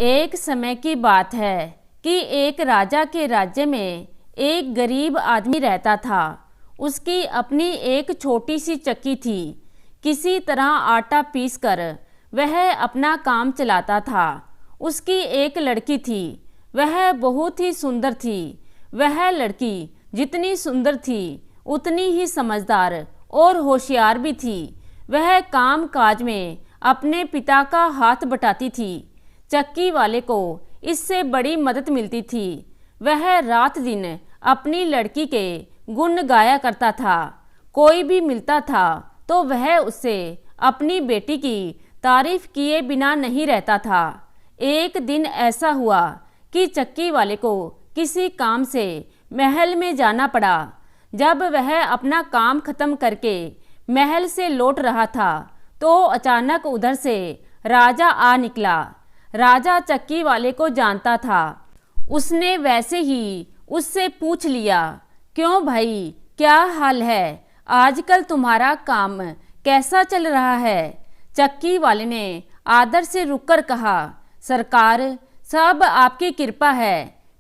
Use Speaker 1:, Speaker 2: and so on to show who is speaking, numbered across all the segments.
Speaker 1: एक समय की बात है कि एक राजा के राज्य में एक गरीब आदमी रहता था। उसकी अपनी एक छोटी सी चक्की थी। किसी तरह आटा पीसकर वह अपना काम चलाता था। उसकी एक लड़की थी, वह बहुत ही सुंदर थी। वह लड़की जितनी सुंदर थी उतनी ही समझदार और होशियार भी थी। वह काम काज में अपने पिता का हाथ बटाती थी। चक्की वाले को इससे बड़ी मदद मिलती थी। वह रात दिन अपनी लड़की के गुण गाया करता था। कोई भी मिलता था तो वह उससे अपनी बेटी की तारीफ किए बिना नहीं रहता था। एक दिन ऐसा हुआ कि चक्की वाले को किसी काम से महल में जाना पड़ा। जब वह अपना काम खत्म करके महल से लौट रहा था तो अचानक उधर से राजा आ निकला। राजा चक्की वाले को जानता था। उसने वैसे ही उससे पूछ लिया, क्यों भाई, क्या हाल है? आजकल तुम्हारा काम कैसा चल रहा है? चक्की वाले ने आदर से रुककर कहा, सरकार, सब आपकी कृपा है,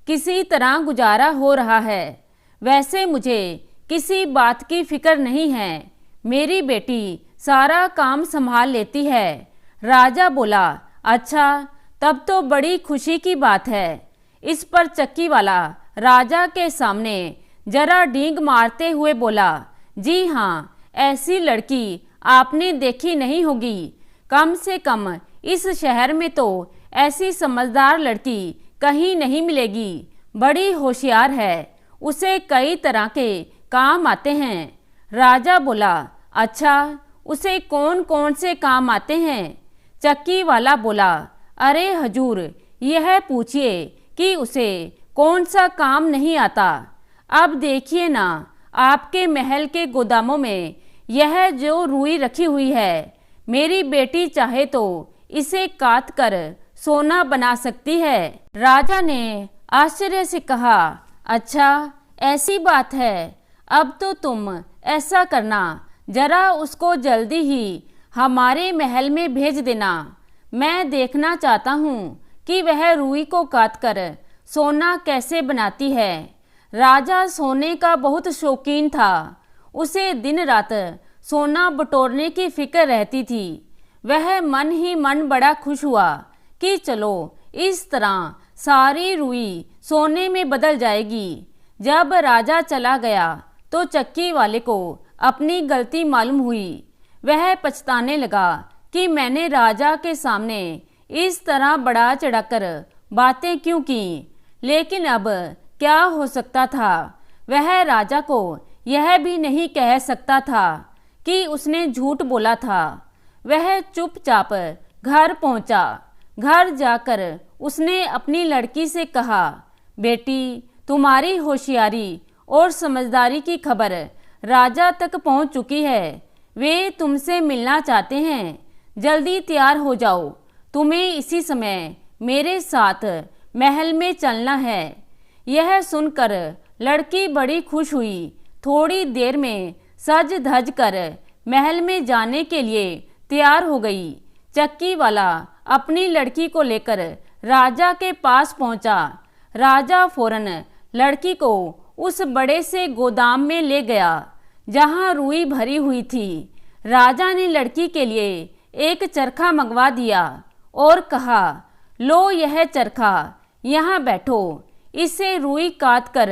Speaker 1: किसी तरह गुजारा हो रहा है। वैसे मुझे किसी बात की फिक्र नहीं है, मेरी बेटी सारा काम संभाल लेती है। राजा बोला, अच्छा, तब तो बड़ी खुशी की बात है। इस पर चक्की वाला राजा के सामने जरा डींग मारते हुए बोला, जी हाँ, ऐसी लड़की आपने देखी नहीं होगी। कम से कम इस शहर में तो ऐसी समझदार लड़की कहीं नहीं मिलेगी। बड़ी होशियार है, उसे कई तरह के काम आते हैं। राजा बोला, अच्छा, उसे कौन कौन से काम आते हैं? चक्की वाला बोला, अरे हजूर, यह पूछिए कि उसे कौन सा काम नहीं आता। अब देखिए ना, आपके महल के गोदामों में यह जो रुई रखी हुई है, मेरी बेटी चाहे तो इसे काट कर सोना बना सकती है। राजा ने आश्चर्य से कहा, अच्छा, ऐसी बात है। अब तो तुम ऐसा करना, जरा उसको जल्दी ही हमारे महल में भेज देना। मैं देखना चाहता हूँ कि वह रुई को काट कर सोना कैसे बनाती है। राजा सोने का बहुत शौकीन था। उसे दिन रात सोना बटोरने की फिक्र रहती थी। वह मन ही मन बड़ा खुश हुआ कि चलो, इस तरह सारी रुई सोने में बदल जाएगी। जब राजा चला गया तो चक्की वाले को अपनी गलती मालूम हुई। वह पछताने लगा कि मैंने राजा के सामने इस तरह बढ़ा चढ़ाकर बातें क्यों की। लेकिन अब क्या हो सकता था? वह राजा को यह भी नहीं कह सकता था कि उसने झूठ बोला था। वह चुपचाप घर पहुंचा। घर जाकर उसने अपनी लड़की से कहा, बेटी, तुम्हारी होशियारी और समझदारी की खबर राजा तक पहुंच चुकी है। वे तुमसे मिलना चाहते हैं। जल्दी तैयार हो जाओ, तुम्हें इसी समय मेरे साथ महल में चलना है। यह सुनकर लड़की बड़ी खुश हुई। थोड़ी देर में सज धज कर महल में जाने के लिए तैयार हो गई। चक्की वाला अपनी लड़की को लेकर राजा के पास पहुंचा। राजा फौरन लड़की को उस बड़े से गोदाम में ले गया जहां रुई भरी हुई थी। राजा ने लड़की के लिए एक चरखा मंगवा दिया और कहा, लो यह चरखा, यहाँ बैठो, इसे रुई काट कर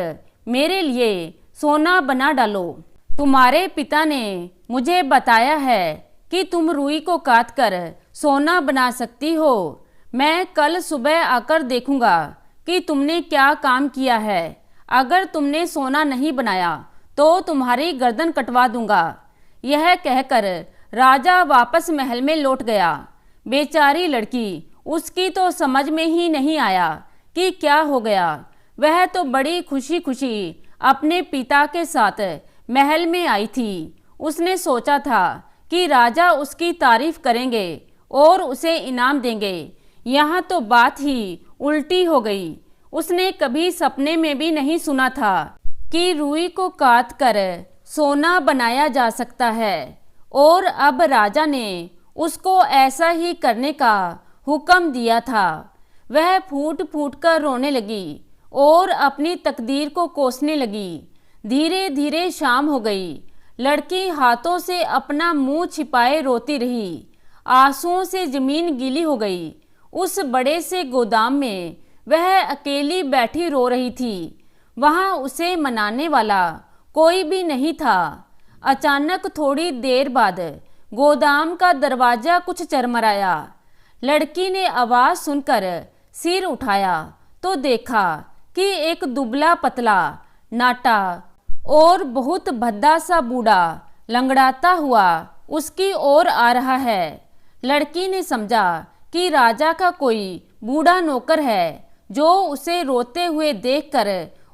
Speaker 1: मेरे लिए सोना बना डालो। तुम्हारे पिता ने मुझे बताया है कि तुम रुई को काट कर सोना बना सकती हो। मैं कल सुबह आकर देखूंगा कि तुमने क्या काम किया है। अगर तुमने सोना नहीं बनाया तो तुम्हारी गर्दन कटवा दूंगा। यह कहकर राजा वापस महल में लौट गया। बेचारी लड़की, उसकी तो समझ में ही नहीं आया कि क्या हो गया। वह तो बड़ी खुशी खुशी अपने पिता के साथ महल में आई थी। उसने सोचा था कि राजा उसकी तारीफ करेंगे और उसे इनाम देंगे। यहाँ तो बात ही उल्टी हो गई। उसने कभी सपने में भी नहीं सुना था कि रुई को काट कर सोना बनाया जा सकता है। और अब राजा ने उसको ऐसा ही करने का हुक्म दिया था। वह फूट फूट कर रोने लगी और अपनी तकदीर को कोसने लगी। धीरे धीरे शाम हो गई। लड़की हाथों से अपना मुंह छिपाए रोती रही। आंसुओं से जमीन गीली हो गई। उस बड़े से गोदाम में वह अकेली बैठी रो रही थी। वहां उसे मनाने वाला कोई भी नहीं था। अचानक थोड़ी देर बाद गोदाम का दरवाजा कुछ चरमराया। लड़की ने आवाज सुनकर सिर उठाया तो देखा कि एक दुबला पतला, नाटा और बहुत भद्दा सा बूढ़ा लंगड़ाता हुआ उसकी ओर आ रहा है। लड़की ने समझा कि राजा का कोई बूढ़ा नौकर है जो उसे रोते हुए देखकर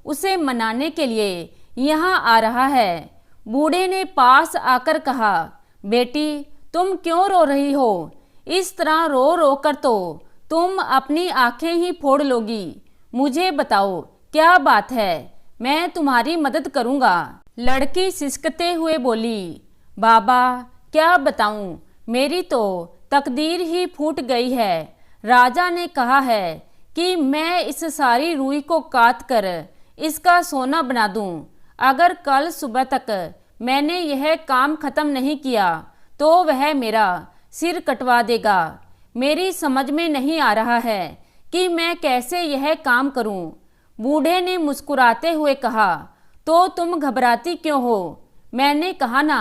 Speaker 1: उसे मनाने के लिए यहाँ आ रहा है। बूढ़े ने पास आकर कहा, बेटी तुम क्यों रो रही हो? इस तरह रो रो कर तो तुम अपनी आंखें ही फोड़ लोगी। मुझे बताओ क्या बात है, मैं तुम्हारी मदद करूंगा। लड़की सिसकते हुए बोली, बाबा क्या बताऊं, मेरी तो तकदीर ही फूट गई है। राजा ने कहा है कि मैं इस सारी रुई को काट कर इसका सोना बना दूं। अगर कल सुबह तक मैंने यह काम खत्म नहीं किया तो वह मेरा सिर कटवा देगा। मेरी समझ में नहीं आ रहा है कि मैं कैसे यह काम करूं। बूढ़े ने मुस्कुराते हुए कहा, तो तुम घबराती क्यों हो? मैंने कहा ना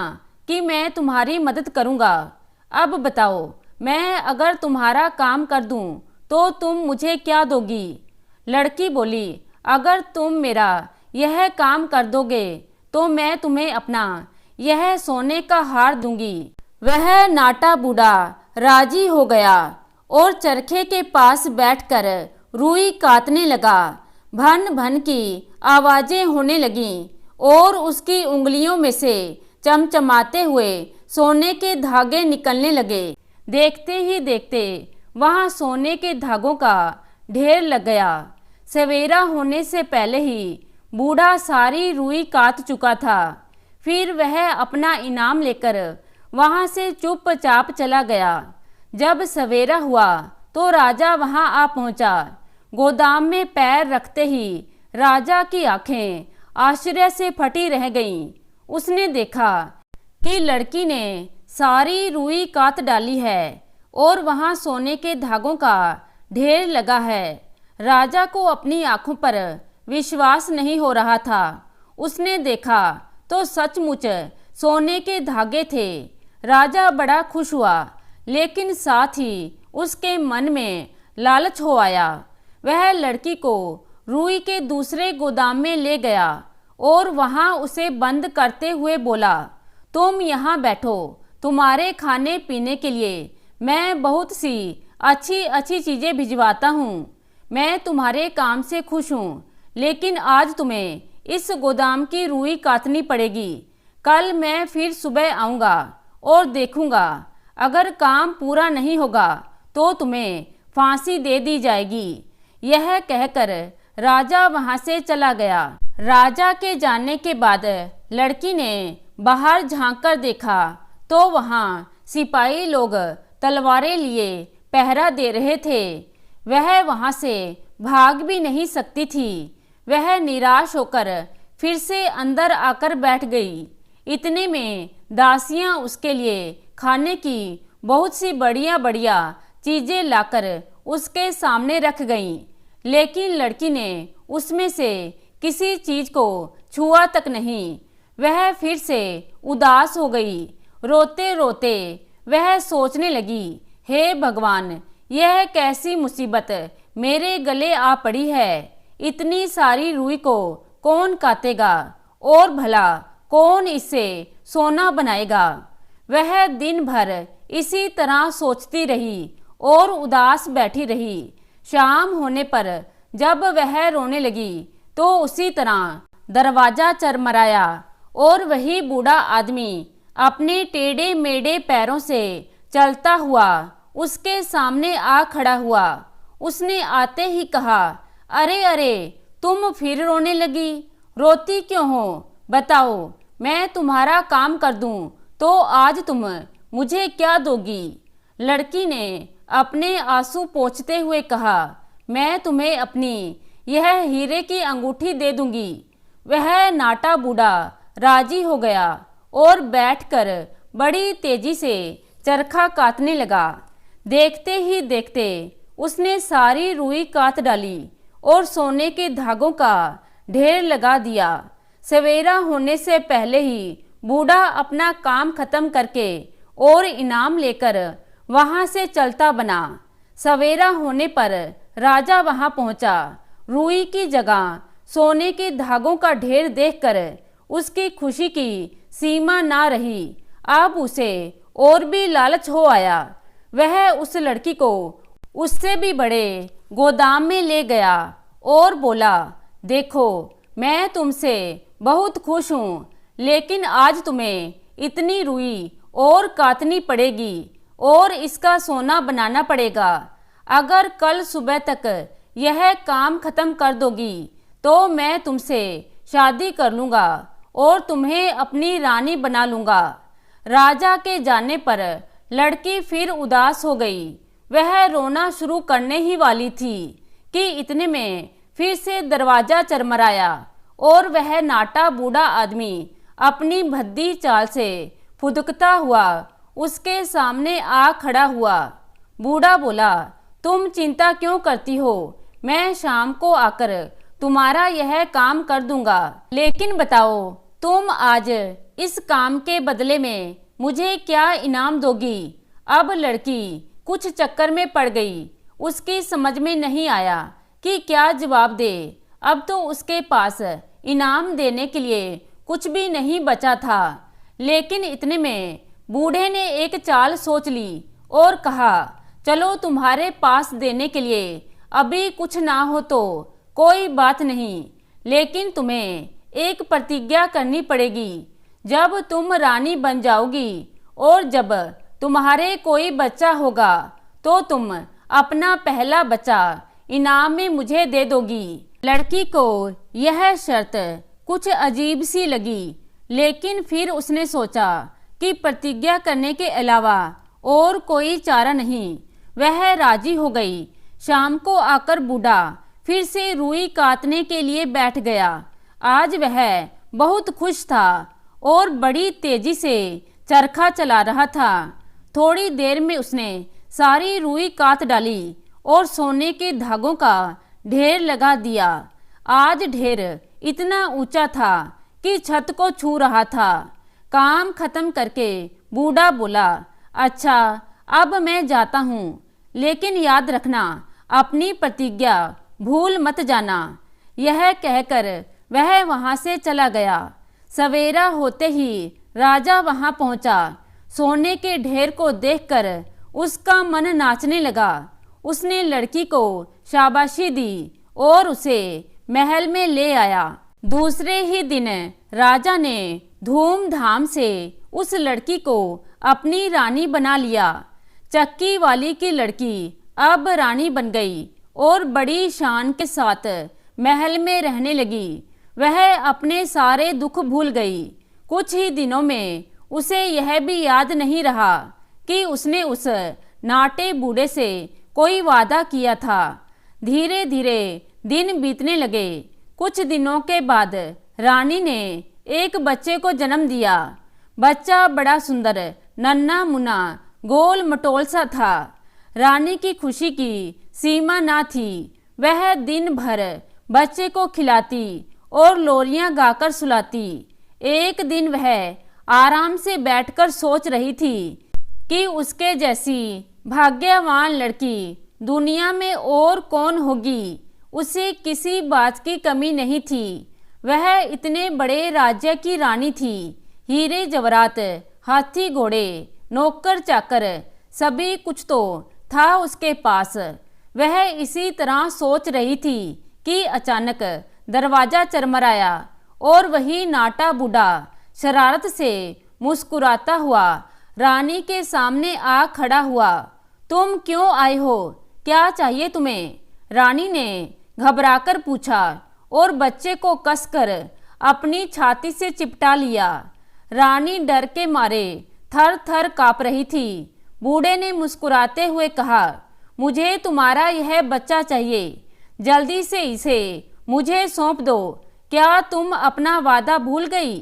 Speaker 1: कि मैं तुम्हारी मदद करूंगा। अब बताओ, मैं अगर तुम्हारा काम कर दूं तो तुम मुझे क्या दोगी? लड़की बोली, अगर तुम मेरा यह काम कर दोगे तो मैं तुम्हें अपना यह सोने का हार दूंगी। वह नाटा बूढ़ा राजी हो गया और चरखे के पास बैठकर रुई काटने लगा। भन भन की आवाजें होने लगीं और उसकी उंगलियों में से चमचमाते हुए सोने के धागे निकलने लगे। देखते ही देखते वहां सोने के धागों का ढेर लग गया। सवेरा होने से पहले ही बूढ़ा सारी रुई काट चुका था। फिर वह अपना इनाम लेकर वहां से चुपचाप चला गया। जब सवेरा हुआ तो राजा वहां आ पहुंचा। गोदाम में पैर रखते ही राजा की आंखें आश्चर्य से फटी रह गईं। उसने देखा कि लड़की ने सारी रुई काट डाली है और वहां सोने के धागों का ढेर लगा है। राजा को अपनी आंखों पर विश्वास नहीं हो रहा था। उसने देखा तो सचमुच सोने के धागे थे। राजा बड़ा खुश हुआ, लेकिन साथ ही उसके मन में लालच हो आया। वह लड़की को रुई के दूसरे गोदाम में ले गया और वहां उसे बंद करते हुए बोला, तुम यहाँ बैठो, तुम्हारे खाने पीने के लिए मैं बहुत सी अच्छी अच्छी चीजें भिजवाता हूँ। मैं तुम्हारे काम से खुश हूँ, लेकिन आज तुम्हें इस गोदाम की रुई काटनी पड़ेगी। कल मैं फिर सुबह आऊँगा और देखूंगा, अगर काम पूरा नहीं होगा तो तुम्हें फांसी दे दी जाएगी। यह कहकर राजा वहां से चला गया। राजा के जाने के बाद लड़की ने बाहर झांक कर देखा तो वहां सिपाही लोग तलवारें लिए पहरा दे रहे थे। वह वहां से भाग भी नहीं सकती थी। वह निराश होकर फिर से अंदर आकर बैठ गई। इतने में दासियां उसके लिए खाने की बहुत सी बढ़िया बढ़िया चीजें लाकर उसके सामने रख गईं, लेकिन लड़की ने उसमें से किसी चीज को छुआ तक नहीं। वह फिर से उदास हो गई। रोते रोते वह सोचने लगी, हे भगवान, यह कैसी मुसीबत मेरे गले आ पड़ी है। इतनी सारी रुई को कौन काटेगा और भला कौन इससे सोना बनाएगा। वह दिन भर इसी तरह सोचती रही और उदास बैठी रही। शाम होने पर जब वह रोने लगी तो उसी तरह दरवाजा चरमराया और वही बूढ़ा आदमी अपने टेढ़े मेढ़े पैरों से चलता हुआ उसके सामने आ खड़ा हुआ। उसने आते ही कहा, अरे अरे, तुम फिर रोने लगी? रोती क्यों हो? बताओ, मैं तुम्हारा काम कर दूं तो आज तुम मुझे क्या दोगी? लड़की ने अपने आंसू पोंछते हुए कहा, मैं तुम्हें अपनी यह हीरे की अंगूठी दे दूंगी। वह नाटा बूढ़ा राजी हो गया और बैठकर बड़ी तेजी से चरखा काटने लगा। देखते ही देखते उसने सारी रुई काट डाली और सोने के धागों का ढेर लगा दिया। सवेरा होने से पहले ही बूढ़ा अपना काम खत्म करके और इनाम लेकर वहां से चलता बना। सवेरा होने पर राजा वहां पहुंचा। रुई की जगह सोने के धागों का ढेर देखकर उसकी खुशी की सीमा ना रही। अब उसे और भी लालच हो आया। वह उस लड़की को उससे भी बड़े गोदाम में ले गया और बोला, देखो मैं तुमसे बहुत खुश हूँ, लेकिन आज तुम्हें इतनी रुई और काटनी पड़ेगी और इसका सोना बनाना पड़ेगा। अगर कल सुबह तक यह काम खत्म कर दोगी तो मैं तुमसे शादी कर लूँगा और तुम्हें अपनी रानी बना लूँगा। राजा के जाने पर लड़की फिर उदास हो गई। वह रोना शुरू करने ही वाली थी कि इतने में फिर से दरवाजा चरमराया और वह नाटा बूढ़ा आदमी अपनी भद्दी चाल से फुदकता हुआ उसके सामने आ खड़ा हुआ। बूढ़ा बोला, तुम चिंता क्यों करती हो? मैं शाम को आकर तुम्हारा यह काम कर दूंगा, लेकिन बताओ तुम आज इस काम के बदले में मुझे क्या इनाम दोगी? अब लड़की कुछ चक्कर में पड़ गई। उसकी समझ में नहीं आया कि क्या जवाब दे। अब तो उसके पास इनाम देने के लिए कुछ भी नहीं बचा था। लेकिन इतने में बूढ़े ने एक चाल सोच ली और कहा, चलो तुम्हारे पास देने के लिए अभी कुछ ना हो तो कोई बात नहीं, लेकिन तुम्हें एक प्रतिज्ञा करनी पड़ेगी। जब तुम रानी बन जाओगी और जब तुम्हारे कोई बच्चा होगा तो तुम अपना पहला बच्चा इनाम में मुझे दे दोगी। लड़की को यह शर्त कुछ अजीब सी लगी, लेकिन फिर उसने सोचा कि प्रतिज्ञा करने के अलावा और कोई चारा नहीं। वह राजी हो गई। शाम को आकर बूढ़ा फिर से रुई काटने के लिए बैठ गया। आज वह बहुत खुश था और बड़ी तेजी से चरखा चला रहा था। थोड़ी देर में उसने सारी रुई काट डाली और सोने के धागों का ढेर लगा दिया। आज ढेर इतना ऊंचा था कि छत को छू रहा था। काम खत्म करके बूढ़ा बोला, अच्छा अब मैं जाता हूँ, लेकिन याद रखना अपनी प्रतिज्ञा भूल मत जाना। यह कहकर वह वहां से चला गया। सवेरा होते ही राजा वहां पहुंचा। सोने के ढेर को देखकर उसका मन नाचने लगा। उसने लड़की को शाबाशी दी और उसे महल में ले आया। दूसरे ही दिन राजा ने धूमधाम से उस लड़की को अपनी रानी बना लिया। चक्की वाली की लड़की अब रानी बन गई और बड़ी शान के साथ महल में रहने लगी। वह अपने सारे दुख भूल गई। कुछ ही दिनों में उसे यह भी याद नहीं रहा कि उसने उस नाटे बूढ़े से कोई वादा किया था। धीरे धीरे दिन बीतने लगे। कुछ दिनों के बाद रानी ने एक बच्चे को जन्म दिया। बच्चा बड़ा सुंदर, नन्हा मुन्ना, गोल मटोल सा था। रानी की खुशी की सीमा ना थी। वह दिन भर बच्चे को खिलाती और लोरियां गाकर सुलाती। एक दिन वह आराम से बैठकर सोच रही थी कि उसके जैसी भाग्यवान लड़की दुनिया में और कौन होगी। उसे किसी बात की कमी नहीं थी। वह इतने बड़े राज्य की रानी थी। हीरे जवाहरात, हाथी घोड़े, नौकर चाकर, सभी कुछ तो था उसके पास। वह इसी तरह सोच रही थी कि अचानक दरवाजा चरमराया और वही नाटा बूढ़ा शरारत से मुस्कुराता हुआ रानी के सामने आ खड़ा हुआ। तुम क्यों आए हो? क्या चाहिए तुम्हें? रानी ने घबराकर पूछा और बच्चे को कसकर अपनी छाती से चिपटा लिया। रानी डर के मारे थर थर कांप रही थी। बूढ़े ने मुस्कुराते हुए कहा, मुझे तुम्हारा यह बच्चा चाहिए, जल्दी से इसे मुझे सौंप दो। क्या तुम अपना वादा भूल गई?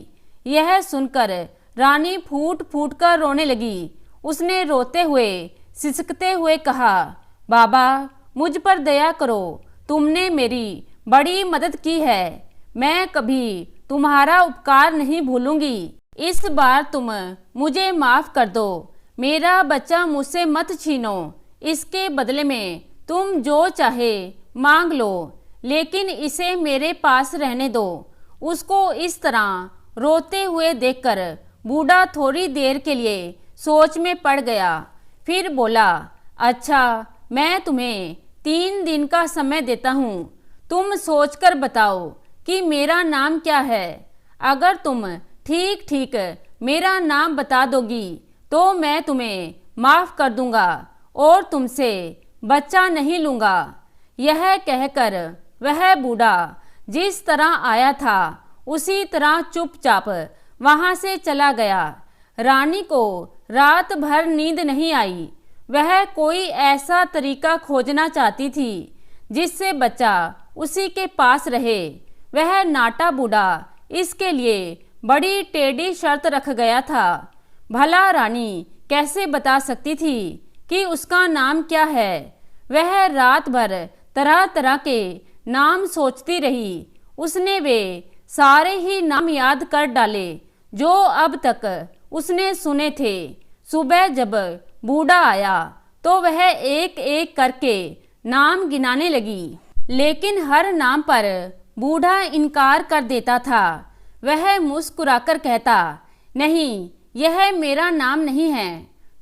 Speaker 1: यह सुनकर रानी फूट फूट कर रोने लगी। उसने रोते हुए सिसकते हुए कहा, बाबा मुझ पर दया करो, तुमने मेरी बड़ी मदद की है, मैं कभी तुम्हारा उपकार नहीं भूलूंगी। इस बार तुम मुझे माफ कर दो, मेरा बच्चा मुझसे मत छीनो, इसके बदले में तुम जो चाहे मांग लो, लेकिन इसे मेरे पास रहने दो। उसको इस तरह रोते हुए देखकर बूढ़ा थोड़ी देर के लिए सोच में पड़ गया। फिर बोला, अच्छा मैं तुम्हें 3 दिन का समय देता हूँ, तुम सोचकर बताओ कि मेरा नाम क्या है। अगर तुम ठीक ठीक मेरा नाम बता दोगी तो मैं तुम्हें माफ कर दूंगा और तुमसे बच्चा नहीं लूंगा। यह कहकर वह बूढ़ा जिस तरह आया था उसी तरह चुपचाप वहां से चला गया। रानी को रात भर नींद नहीं आई। वह कोई ऐसा तरीका खोजना चाहती थी जिससे बच्चा उसी के पास रहे। वह नाटा बूढ़ा इसके लिए बड़ी टेढ़ी शर्त रख गया था। भला रानी कैसे बता सकती थी कि उसका नाम क्या है? वह रात भर तरह तरह के नाम सोचती रही। उसने वे सारे ही नाम याद कर डाले जो अब तक उसने सुने थे। सुबह जब बूढ़ा आया तो वह एक एक करके नाम गिनाने लगी, लेकिन हर नाम पर बूढ़ा इनकार कर देता था। वह मुस्कुराकर कहता, नहीं, यह मेरा नाम नहीं है।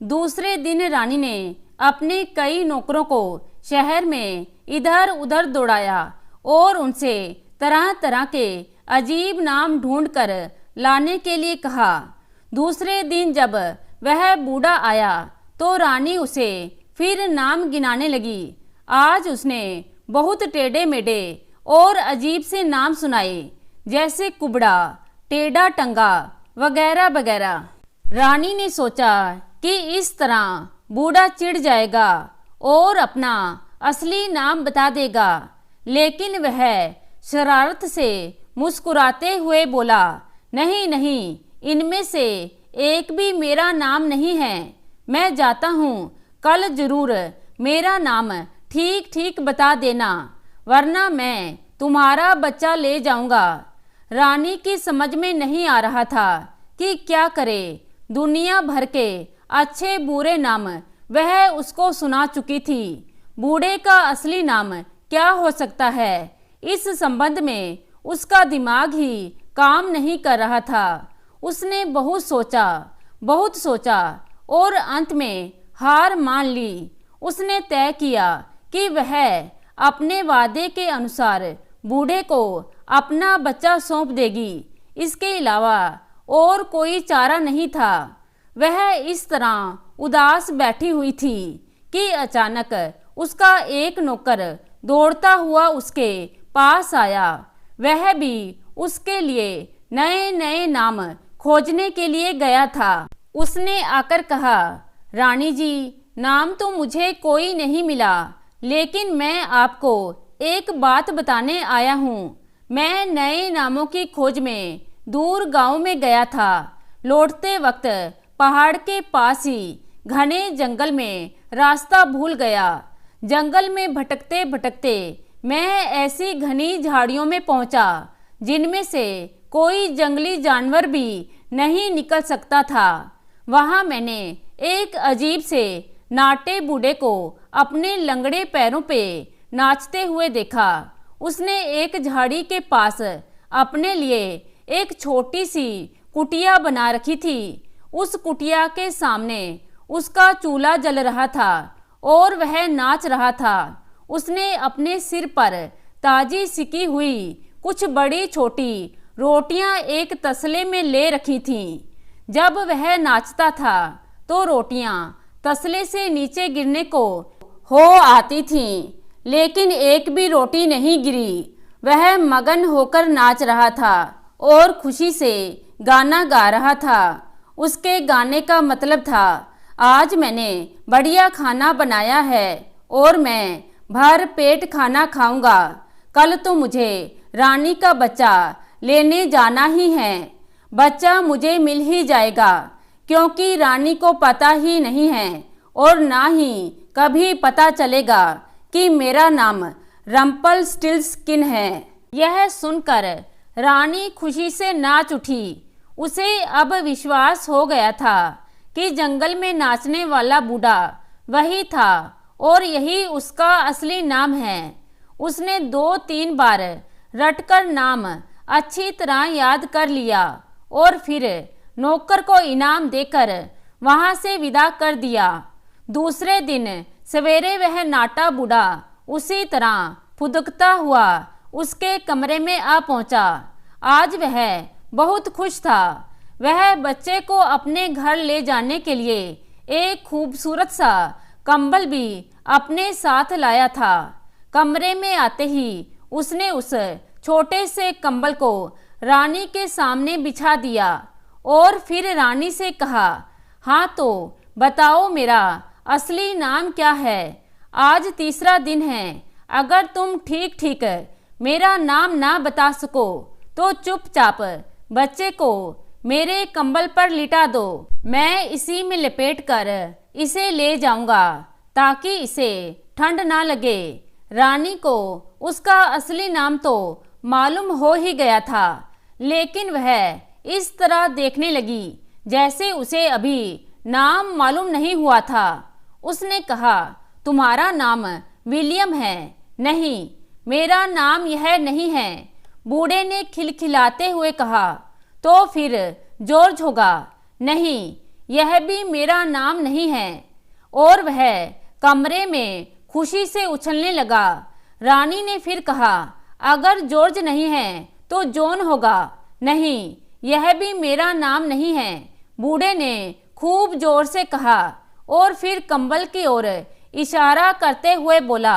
Speaker 1: दूसरे दिन रानी ने अपने कई नौकरों को शहर में इधर उधर दौड़ाया और उनसे तरह तरह के अजीब नाम ढूंढकर लाने के लिए कहा। दूसरे दिन जब वह बूढ़ा आया तो रानी उसे फिर नाम गिनाने लगी। आज उसने बहुत टेढ़े मेढ़े और अजीब से नाम सुनाए, जैसे कुबड़ा, टेढ़ा टंगा वगैरह वगैरह। रानी ने सोचा कि इस तरह बूढ़ा चिढ़ जाएगा और अपना असली नाम बता देगा, लेकिन वह शरारत से मुस्कुराते हुए बोला, नहीं नहीं, इनमें से एक भी मेरा नाम नहीं है। मैं जाता हूँ, कल जरूर मेरा नाम ठीक ठीक बता देना, वरना मैं तुम्हारा बच्चा ले जाऊंगा। रानी की समझ में नहीं आ रहा था कि क्या करे। दुनिया भर के अच्छे बुरे नाम वह उसको सुना चुकी थी। बूढ़े का असली नाम क्या हो सकता है, इस संबंध में उसका दिमाग ही काम नहीं कर रहा था। उसने बहुत सोचा और अंत में हार मान ली। उसने तय किया कि वह अपने वादे के अनुसार बूढ़े को अपना बच्चा सौंप देगी। इसके अलावा और कोई चारा नहीं था। वह इस तरह उदास बैठी हुई थी कि अचानक उसका एक नौकर दौड़ता हुआ उसके पास आया। वह भी उसके लिए नए नए नाम खोजने के लिए गया था। उसने आकर कहा, रानी जी, नाम तो मुझे कोई नहीं मिला, लेकिन मैं आपको एक बात बताने आया हूँ। मैं नए नामों की खोज में दूर गांव में गया था। लौटते वक्त पहाड़ के पास ही घने जंगल में रास्ता भूल गया। जंगल में भटकते भटकते मैं ऐसी घनी झाड़ियों में पहुंचा जिनमें से कोई जंगली जानवर भी नहीं निकल सकता था। वहां मैंने एक अजीब से नाटे बूढ़े को अपने लंगड़े पैरों पे नाचते हुए देखा। उसने एक झाड़ी के पास अपने लिए एक छोटी सी कुटिया बना रखी थी। उस कुटिया के सामने उसका चूल्हा जल रहा था और वह नाच रहा था। उसने अपने सिर पर ताजी सिकी हुई कुछ बड़ी छोटी रोटियां एक तसले में ले रखी थीं। जब वह नाचता था तो रोटियां तसले से नीचे गिरने को हो आती थीं, लेकिन एक भी रोटी नहीं गिरी। वह मगन होकर नाच रहा था और खुशी से गाना गा रहा था। उसके गाने का मतलब था, आज मैंने बढ़िया खाना बनाया है और मैं भर पेट खाना खाऊंगा। कल तो मुझे रानी का बच्चा लेने जाना ही है। बच्चा मुझे मिल ही जाएगा, क्योंकि रानी को पता ही नहीं है और ना ही कभी पता चलेगा कि मेरा नाम रम्पलस्टिल्टस्किन है। यह सुनकर रानी खुशी से नाच उठी। उसे अब विश्वास हो गया था कि जंगल में नाचने वाला बूढ़ा वही था और यही उसका असली नाम है। उसने 2-3 बार रटकर नाम अच्छी तरह याद कर लिया और फिर नौकर को इनाम देकर वहां से विदा कर दिया। दूसरे दिन सवेरे वह नाटा बूढ़ा उसी तरह फुदकता हुआ उसके कमरे में आ पहुंचा। आज वह बहुत खुश था। वह बच्चे को अपने घर ले जाने के लिए एक खूबसूरत सा कंबल भी अपने साथ लाया था। कमरे में आते ही उसने उस छोटे से कंबल को रानी के सामने बिछा दिया और फिर रानी से कहा, हाँ तो बताओ मेरा असली नाम क्या है? आज तीसरा दिन है। अगर तुम ठीक ठीक मेरा नाम ना बता सको तो चुपचाप बच्चे को मेरे कंबल पर लिटा दो। मैं इसी में लपेट कर इसे ले जाऊंगा ताकि इसे ठंड ना लगे। रानी को उसका असली नाम तो मालूम हो ही गया था, लेकिन वह इस तरह देखने लगी जैसे उसे अभी नाम मालूम नहीं हुआ था। उसने कहा, तुम्हारा नाम विलियम है? नहीं, मेरा नाम यह नहीं है। बूढ़े ने खिलखिलाते हुए कहा, तो फिर जॉर्ज होगा? नहीं, यह भी मेरा नाम नहीं है। और वह कमरे में खुशी से उछलने लगा। रानी ने फिर कहा, अगर जॉर्ज नहीं है तो जॉन होगा? नहीं, यह भी मेरा नाम नहीं है। बूढ़े ने खूब जोर से कहा और फिर कंबल की ओर इशारा करते हुए बोला,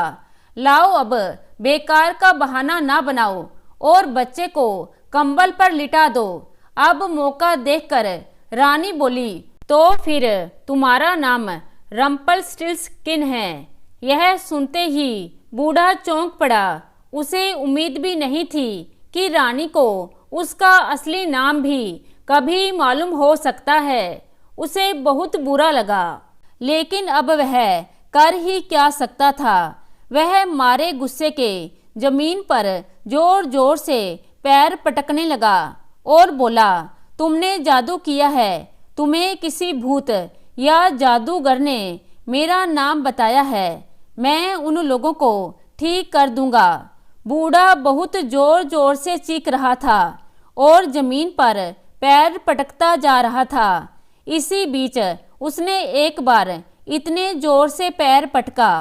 Speaker 1: लाओ अब बेकार का बहाना ना बनाओ और बच्चे को कंबल पर लिटा दो। अब मौका देखकर रानी बोली, तो फिर तुम्हारा नाम रम्पलस्टिल्टस्किन है। यह सुनते ही बूढ़ा चौंक पड़ा। उसे उम्मीद भी नहीं थी कि रानी को उसका असली नाम भी कभी मालूम हो सकता है। उसे बहुत बुरा लगा, लेकिन अब वह कर ही क्या सकता था। वह मारे गुस्से के जमीन पर जोर जोर से पैर पटकने लगा और बोला, तुमने जादू किया है। तुम्हें किसी भूत या जादूगर ने मेरा नाम बताया है। मैं उन लोगों को ठीक कर दूंगा। बूढ़ा बहुत जोर जोर से चीख रहा था और जमीन पर पैर पटकता जा रहा था। इसी बीच उसने एक बार इतने जोर से पैर पटका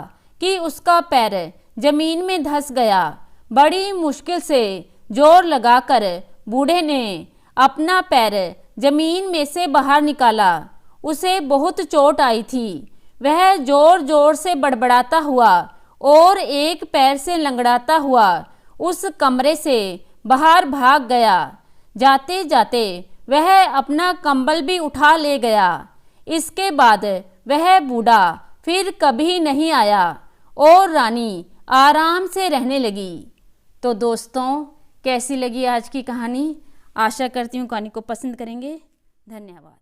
Speaker 1: कि उसका पैर जमीन में धंस गया। बड़ी मुश्किल से जोर लगाकर बूढ़े ने अपना पैर जमीन में से बाहर निकाला। उसे बहुत चोट आई थी। वह जोर जोर से बड़बड़ाता हुआ और एक पैर से लंगड़ाता हुआ उस कमरे से बाहर भाग गया। जाते जाते वह अपना कंबल भी उठा ले गया। इसके बाद वह बूढ़ा फिर कभी नहीं आया और रानी आराम से रहने लगी। तो दोस्तों, कैसी लगी आज की कहानी? आशा करती हूँ कहानी को पसंद करेंगे। धन्यवाद।